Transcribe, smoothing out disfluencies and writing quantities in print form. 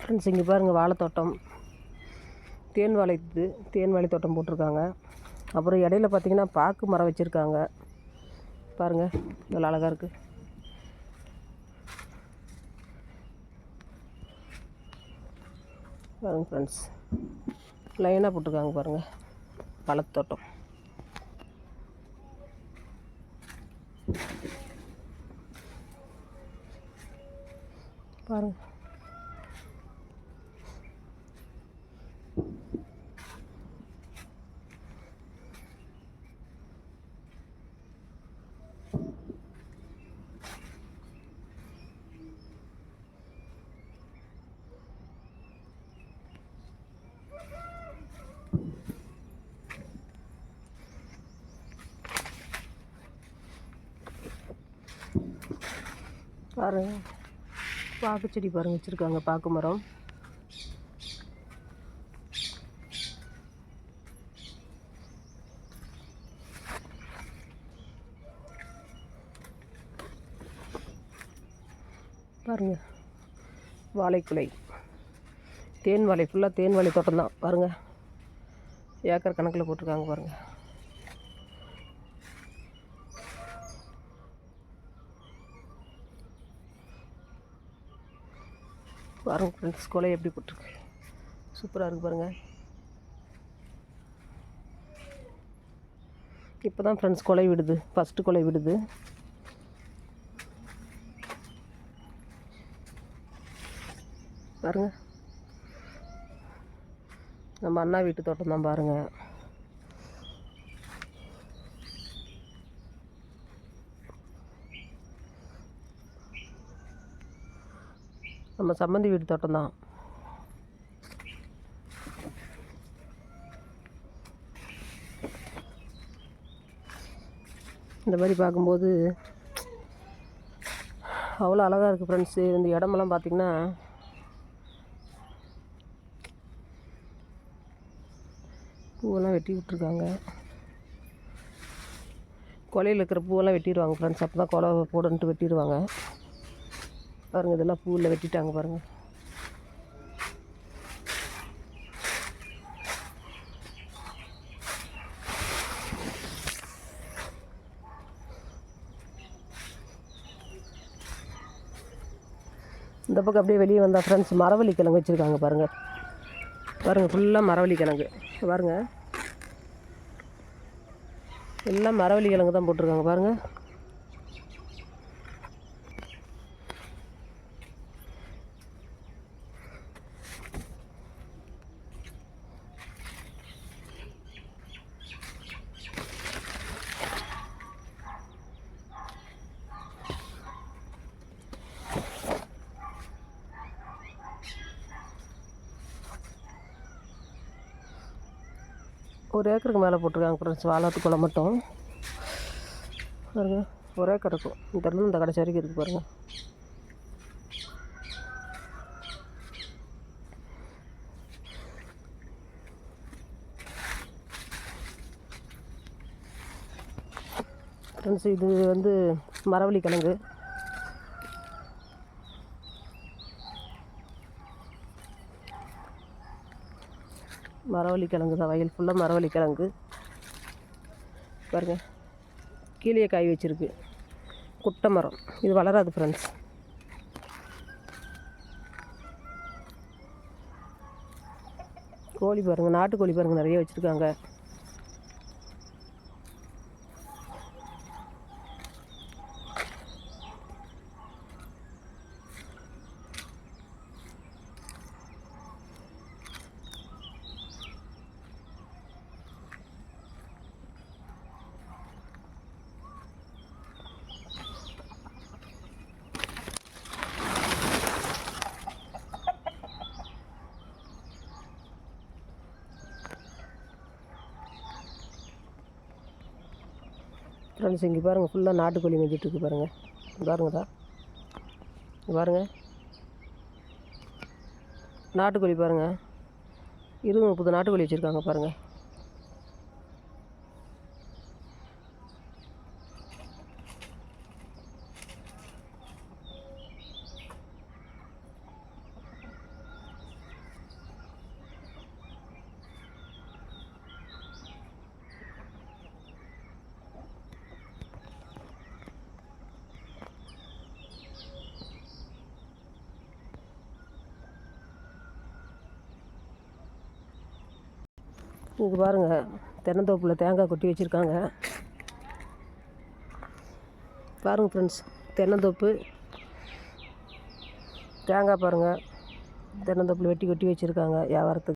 Friends இங்கே பாருங்கள் வாழைத்தோட்டம், தேன் வாழை தோட்டம் போட்டிருக்காங்க. அப்புறம் இடையில பார்த்திங்கன்னா பாக்கு மரம் வச்சுருக்காங்க. பாருங்கள் இவ்வளோ அழகாக இருக்குது. பாருங்கள் ஃப்ரெண்ட்ஸ், லைனாக போட்டிருக்காங்க பாருங்கள் வாழைத்தோட்டம். பாருங்கள் பாருங்கள் பாக்கு செடி பாருங்கள் வச்சுருக்காங்க, பாக்கு மரம். பாருங்கள் வாழைக்குலை, தேன் வாழை, ஃபுல்லாக தேன் வாழை தோட்டம் தான். பாருங்கள் ஏக்கர் கணக்கில் போட்டிருக்காங்க பாருங்கள். பாருங்கள் ஃப்ரெண்ட்ஸ், கொலை எப்படி போட்டிருக்கு, சூப்பராக இருக்குது பாருங்கள். இப்போ தான் ஃப்ரெண்ட்ஸ் கொலை விடுது, ஃபஸ்ட்டு கொலை விடுது. பாருங்கள் நம்ம அண்ணா வீட்டு தோட்டம் தான் பாருங்கள். நம்ம சம்மந்தி வீட்டு தோட்டம் தான். இந்த மாதிரி பார்க்கும்போது அவ்வளோ அழகாக இருக்குது ஃப்ரெண்ட்ஸு. இந்த இடமெல்லாம் பார்த்திங்கன்னா பூவெல்லாம் வெட்டி விட்ருக்காங்க. கொலையில் இருக்கிற பூவெல்லாம் வெட்டிடுவாங்க ஃப்ரெண்ட்ஸ், அப்போ தான் கொலை போடன்ட்டு வெட்டிடுவாங்க. பாருங்கள் இதெல்லாம் பூவில் வெட்டிட்டாங்க பாருங்கள். இந்த பக்கம் அப்படியே வெளியே வந்தால் ஃப்ரெண்ட்ஸ் மரவள்ளி கிழங்கு வச்சுருக்காங்க பாருங்கள். பாருங்கள் ஃபுல்லாக மரவள்ளி கிழங்கு பாருங்கள், எல்லாம் மரவள்ளி கிழங்கு தான் போட்டிருக்காங்க பாருங்கள். ஒரு ஏக்கருக்கு மேலே போட்டிருக்காங்க ஃப்ரெண்ட்ஸ் வாழைக்குலை மட்டும். பாருங்கள் ஒரு ஏக்கர் இருக்கும், இந்த கடைசி வரைக்கும் இருக்குது பாருங்கள். ஃப்ரெண்ட்ஸ் இது வந்து மரவள்ளி கிழங்கு. மரவள்ளி கிழங்கு தான், வயல் ஃபுல்லாக மரவள்ளி கிழங்கு. பாருங்கள் கீழே காய் வச்சுருக்கு, குட்டை மரம். இது வளராது ஃப்ரெண்ட்ஸ். கோழி பாருங்கள், நாட்டுக்கோழி பாருங்கள் நிறைய வச்சுருக்காங்க. ஃப்ரெண்ட்ஸ் இங்கே பாருங்கள் ஃபுல்லாக நாட்டுக்கோழி மேய்ஞ்சிட்ருக்கு பாருங்கள். பாருங்கதா பாருங்கள் நாட்டுக்கோழி பாருங்கள், 20-30 நாட்டுக்கோழி வச்சுருக்காங்க பாருங்கள். இங்கே பாருங்கள், தென்னந்தோப்பில் தேங்காய் கொட்டி வச்சுருக்காங்க. பாருங்கள் ஃப்ரெண்ட்ஸ், தென்னந்தோப்பு தேங்காய் பாருங்கள், தென்னந்தோப்பில் வெட்டி கொட்டி வச்சுருக்காங்க வியாபாரத்துக்கு.